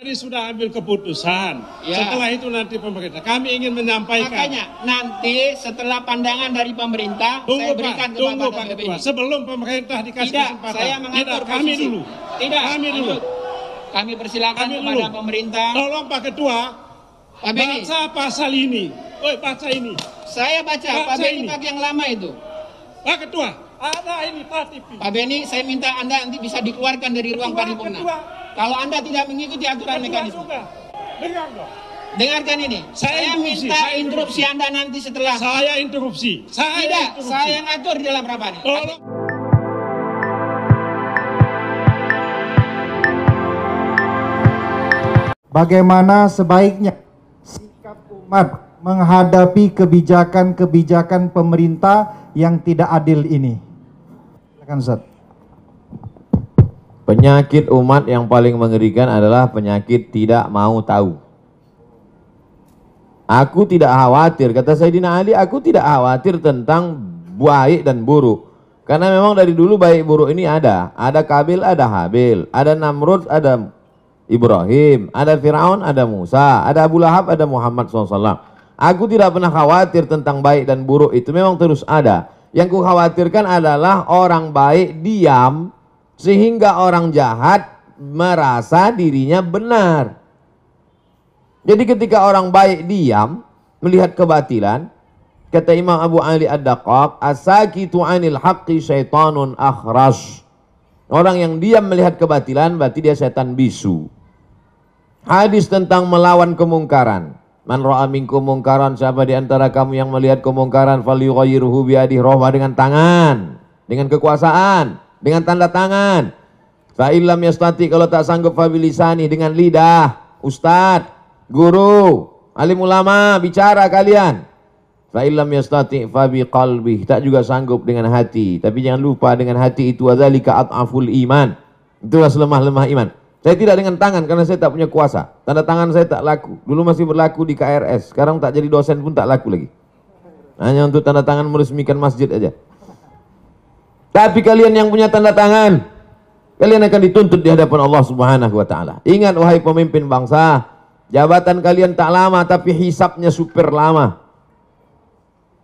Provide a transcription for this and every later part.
Ini sudah ambil keputusan. Ya. Setelah itu nanti pemerintah. Kami ingin menyampaikan. Makanya nanti setelah pandangan dari pemerintah, saya berikan ke Bapak Ketua. Sebelum pemerintah dikasih kesempatan. Saya mengatur kami posisi. dulu. Tidak, kami dulu. Kami persilakan kepada pemerintah. Tolong Pak Ketua, Pak Beni, baca pasal ini. Baca ini. Saya baca. Pak Beni pakai yang lama itu. Pak Ketua, ada ini TV. Pak Beni, saya minta Anda nanti bisa dikeluarkan dari ruang paripurna. Kalau Anda tidak mengikuti aturan mekanisme. Dengar dong. Dengarkan ini. Saya minta interupsi Anda nanti setelah. Saya interupsi. Tidak, saya yang atur di dalam rapat ini. Bagaimana sebaiknya sikap umat menghadapi kebijakan-kebijakan pemerintah yang tidak adil ini? Silakan Ustaz. Penyakit umat yang paling mengerikan adalah penyakit tidak mau tahu. Aku tidak khawatir, kata Sayyidina Ali, aku tidak khawatir tentang baik dan buruk. Karena memang dari dulu baik buruk ini ada. Ada Kabil, ada Habil. Ada Namrud, ada Ibrahim. Ada Fir'aun, ada Musa. Ada Abu Lahab, ada Muhammad SAW. Aku tidak pernah khawatir tentang baik dan buruk, itu memang terus ada. Yang ku khawatirkan adalah orang baik diam, sehingga orang jahat merasa dirinya benar. Jadi ketika orang baik diam melihat kebatilan, kata Imam Abu Ali Ad-Daqqaq, as-sakitu 'anil haqqi syaitanun akhras. Orang yang diam melihat kebatilan berarti dia setan bisu. Hadis tentang melawan kemungkaran. Man ra'a minkum mungkaran, siapa di antara kamu yang melihat kemungkaran, falyughayyirhu biyadihi, rubah dengan tangan, dengan kekuasaan, dengan tanda tangan. Fa illam yastati, kalau tak sanggup fa bilisani, dengan lidah. Ustadz, guru, alim ulama, bicara kalian. Fa illam yastati fa biqalbi, tak juga sanggup dengan hati. Tapi jangan lupa dengan hati itu adzalika at'aful iman. Itulah selemah-lemah iman. Saya tidak dengan tangan karena saya tak punya kuasa. Tanda tangan saya tak laku. Dulu masih berlaku di KRS, sekarang tak jadi dosen pun tak laku lagi. Hanya untuk tanda tangan meresmikan masjid aja. Tapi kalian yang punya tanda tangan, kalian akan dituntut di hadapan Allah Subhanahu wa taala. Ingat wahai pemimpin bangsa, jabatan kalian tak lama tapi hisapnya super lama.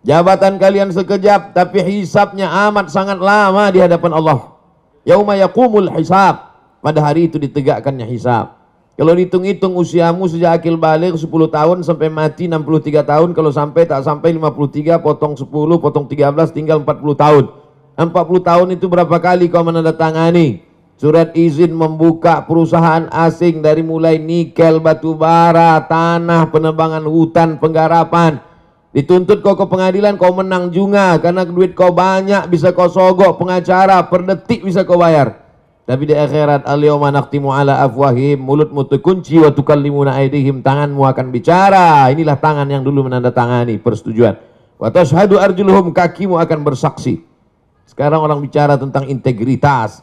Jabatan kalian sekejap tapi hisapnya amat sangat lama di hadapan Allah. Yauma yaqumul hisab. Pada hari itu ditegakkannya hisab. Kalau dihitung-hitung usiamu sejak akil baligh 10 tahun sampai mati 63 tahun, kalau sampai tak sampai 53, potong 10, potong 13, tinggal 40 tahun. 40 tahun itu berapa kali kau menandatangani surat izin membuka perusahaan asing dari mulai nikel, batu bara, tanah, penebangan hutan, penggarapan. Dituntut kau ke pengadilan, kau menang juga karena duit kau banyak, bisa kau sogok pengacara, per detik bisa kau bayar. Tapi di akhirat, al-yawma nakhtimu ala afwahim, mulutmu terkunci, wa tukallimuna aydihim, tanganmu akan bicara. Inilah tangan yang dulu menandatangani persetujuan. Wa tashhadu arjuluhum, kakimu akan bersaksi. Sekarang orang bicara tentang integritas,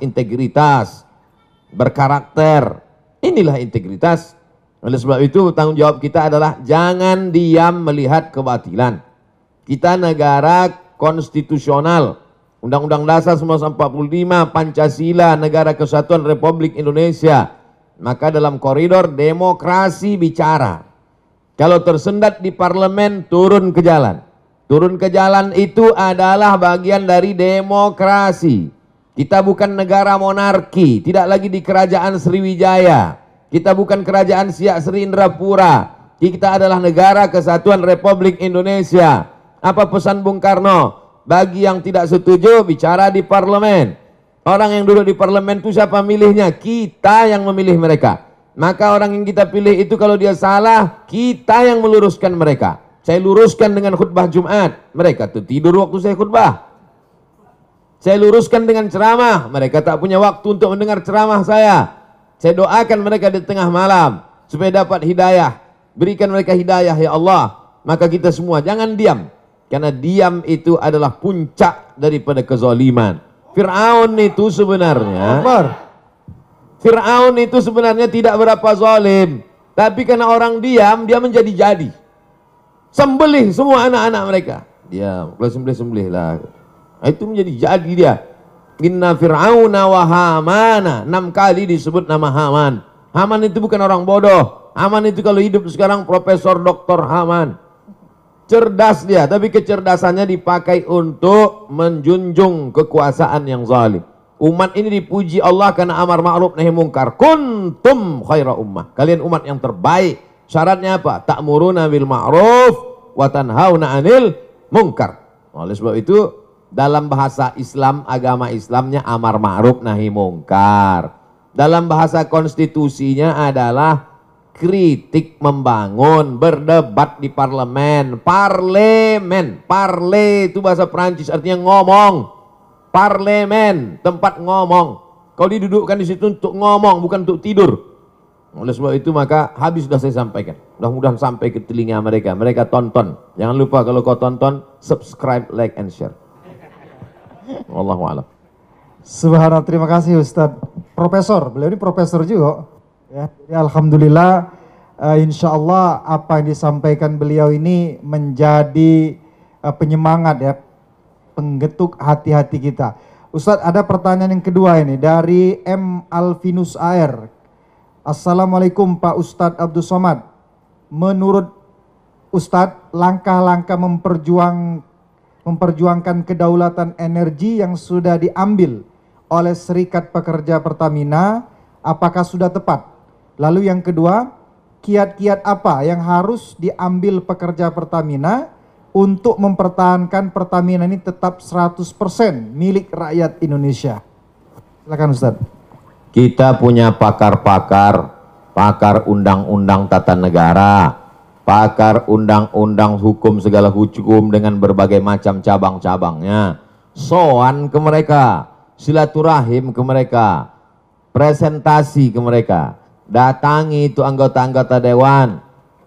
berkarakter. Inilah integritas. Oleh sebab itu tanggung jawab kita adalah jangan diam melihat kebatilan. Kita negara konstitusional. Undang-Undang Dasar 1945, Pancasila, Negara Kesatuan Republik Indonesia. Maka dalam koridor demokrasi bicara. Kalau tersendat di parlemen, turun ke jalan. Turun ke jalan itu adalah bagian dari demokrasi. Kita bukan negara monarki, tidak lagi di kerajaan Sriwijaya. Kita bukan kerajaan Siak Sri Indrapura. Kita adalah negara kesatuan Republik Indonesia. Apa pesan Bung Karno? Bagi yang tidak setuju, bicara di parlemen. Orang yang duduk di parlemen itu siapa milihnya? Kita yang memilih mereka. Maka orang yang kita pilih itu kalau dia salah, kita yang meluruskan mereka. Saya luruskan dengan khutbah Jumat, mereka tuh tidur waktu saya khutbah. Saya luruskan dengan ceramah, mereka tak punya waktu untuk mendengar ceramah saya. Saya doakan mereka di tengah malam supaya dapat hidayah. Berikan mereka hidayah ya Allah. Maka kita semua jangan diam, karena diam itu adalah puncak daripada kezaliman. Fir'aun itu sebenarnya tidak berapa zalim, tapi karena orang diam, dia menjadi jadi. Sembelih semua anak-anak mereka. Diam, kalau sembelih lah. Itu menjadi jadi dia. Inna fir'auna wa hamana, 6 kali disebut nama Haman. Haman itu bukan orang bodoh. Haman itu kalau hidup sekarang Profesor Dr. Haman. Cerdas dia, tapi kecerdasannya dipakai untuk menjunjung kekuasaan yang zalim. Umat ini dipuji Allah karena amar ma'ruf nahi mungkar. Kuntum khaira ummah. Kalian umat yang terbaik. Syaratnya apa? Ta'muruna bil ma'ruf wa tanhauna 'anil munkar. Oleh sebab itu dalam bahasa Islam, agama Islamnya amar ma'ruf nahi mungkar. Dalam bahasa konstitusinya adalah kritik membangun, berdebat di parlemen. Parlemen, parle itu bahasa Perancis artinya ngomong. Parlemen, tempat ngomong. Kau didudukkan di situ untuk ngomong, bukan untuk tidur. Oleh sebab itu maka habis sudah saya sampaikan. Mudah-mudahan sampai ke telinga mereka. Mereka tonton. Jangan lupa kalau kau tonton, subscribe, like, and share. Wallahu a'lam. Subhanallah, terima kasih Ustadz. Profesor, beliau ini profesor juga. Ya, jadi alhamdulillah, insya Allah apa yang disampaikan beliau ini menjadi penyemangat ya, penggetuk hati-hati kita. Ustadz, ada pertanyaan yang kedua ini dari M. Alvinus AR. Assalamualaikum Pak Ustadz Abdul Somad. Menurut Ustadz, langkah-langkah memperjuangkan kedaulatan energi yang sudah diambil oleh Serikat Pekerja Pertamina, apakah sudah tepat? Lalu yang kedua, kiat-kiat apa yang harus diambil pekerja Pertamina untuk mempertahankan Pertamina ini tetap 100% milik rakyat Indonesia? Silakan Ustadz. Kita punya pakar-pakar, pakar undang-undang tata negara, pakar undang-undang hukum segala hukum dengan berbagai macam cabang-cabangnya. Soan ke mereka, silaturahim ke mereka, presentasi ke mereka, datangi itu anggota-anggota dewan.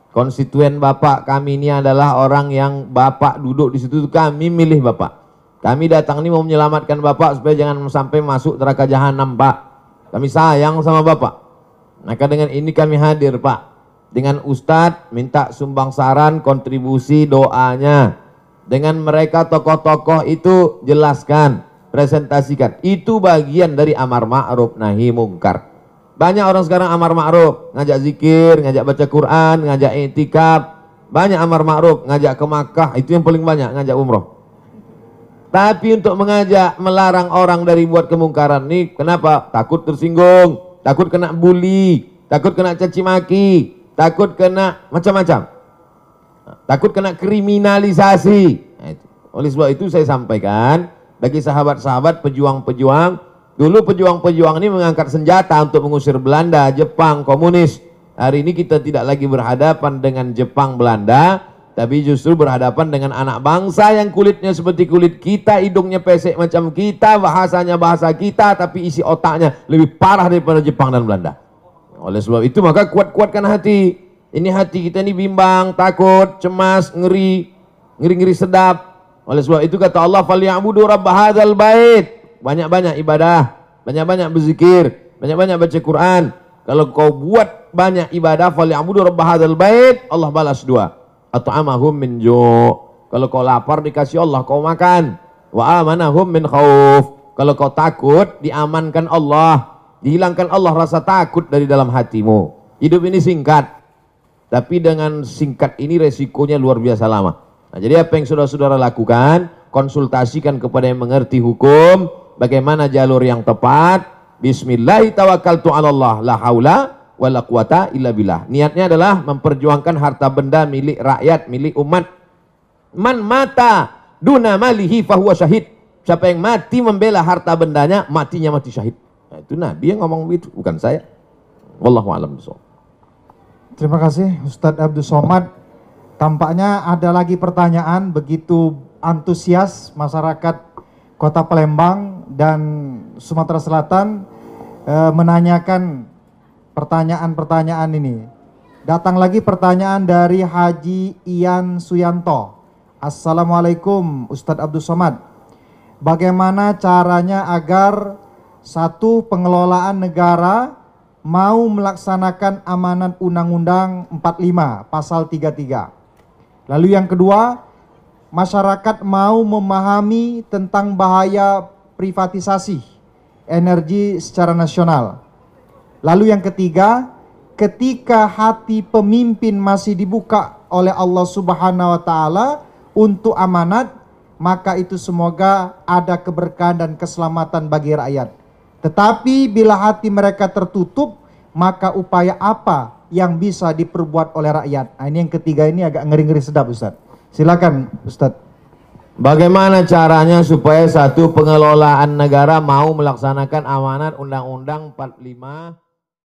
Konstituen Bapak kami ini adalah orang yang Bapak duduk di situ, kami milih Bapak. Kami datang ini mau menyelamatkan Bapak supaya jangan sampai masuk neraka jahanam Pak. Kami sayang sama Bapak. Maka dengan ini kami hadir Pak. Dengan Ustadz minta sumbang saran, kontribusi, doanya. Dengan mereka tokoh-tokoh itu jelaskan, presentasikan. Itu bagian dari amar ma'ruf nahi mungkar. Banyak orang sekarang amar ma'ruf, ngajak zikir, ngajak baca Quran, ngajak i'tikaf. Banyak amar ma'ruf, ngajak ke Makkah, itu yang paling banyak, ngajak umroh. Tapi untuk mengajak, melarang orang dari buat kemungkaran ini, kenapa? Takut tersinggung, takut kena bully, takut kena caci maki, takut kena macam-macam, takut kena kriminalisasi. Nah, itu. Oleh sebab itu saya sampaikan, bagi sahabat-sahabat pejuang-pejuang, dulu pejuang-pejuang ini mengangkat senjata untuk mengusir Belanda, Jepang, komunis. Hari ini kita tidak lagi berhadapan dengan Jepang, Belanda, tapi justru berhadapan dengan anak bangsa yang kulitnya seperti kulit kita, hidungnya pesek macam kita, bahasanya bahasa kita, tapi isi otaknya lebih parah daripada Jepang dan Belanda. Oleh sebab itu maka kuat-kuatkan hati. Ini hati kita ini bimbang, takut, cemas, ngeri sedap. Oleh sebab itu kata Allah, "Falyabudu rabb hadzal bait." Banyak-banyak ibadah, banyak-banyak berzikir, banyak-banyak baca Quran. Kalau kau buat banyak ibadah, "Falyabudu rabb hadzal bait," Allah balas dua. At'amahum min ju'. Kalau kau lapar dikasih Allah kau makan. Wa amanahum min khauf. Kalau kau takut diamankan Allah, dihilangkan Allah rasa takut dari dalam hatimu. Hidup ini singkat, tapi dengan singkat ini resikonya luar biasa lama. Nah, jadi apa yang saudara-saudara lakukan? Konsultasikan kepada yang mengerti hukum, bagaimana jalur yang tepat. Bismillahirrahmanirrahim. La haula wala quwata illa billah. Niatnya adalah memperjuangkan harta benda milik rakyat, milik umat. Man mata duna malihi fahuwa syahid. Siapa yang mati membela harta bendanya, matinya mati syahid. Nah, itu Nabi yang ngomong begitu, bukan saya. Wallahu a'lam bishawab. Terima kasih Ustadz Abdul Somad. Tampaknya ada lagi pertanyaan, begitu antusias masyarakat Kota Palembang dan Sumatera Selatan menanyakan pertanyaan-pertanyaan ini. Datang lagi pertanyaan dari Haji Ian Suyanto. Assalamualaikum Ustadz Abdul Somad. Bagaimana caranya agar satu pengelolaan negara mau melaksanakan amanat Undang-Undang 45 pasal 33. Lalu yang kedua, masyarakat mau memahami tentang bahaya privatisasi energi secara nasional. Lalu yang ketiga, ketika hati pemimpin masih dibuka oleh Allah Subhanahu wa taala untuk amanat, maka itu semoga ada keberkahan dan keselamatan bagi rakyat. Tetapi bila hati mereka tertutup, maka upaya apa yang bisa diperbuat oleh rakyat? Nah, ini yang ketiga, ini agak ngeri-ngeri sedap, Ustaz. Silakan, Ustaz. Bagaimana caranya supaya satu pengelolaan negara mau melaksanakan amanat Undang-Undang 45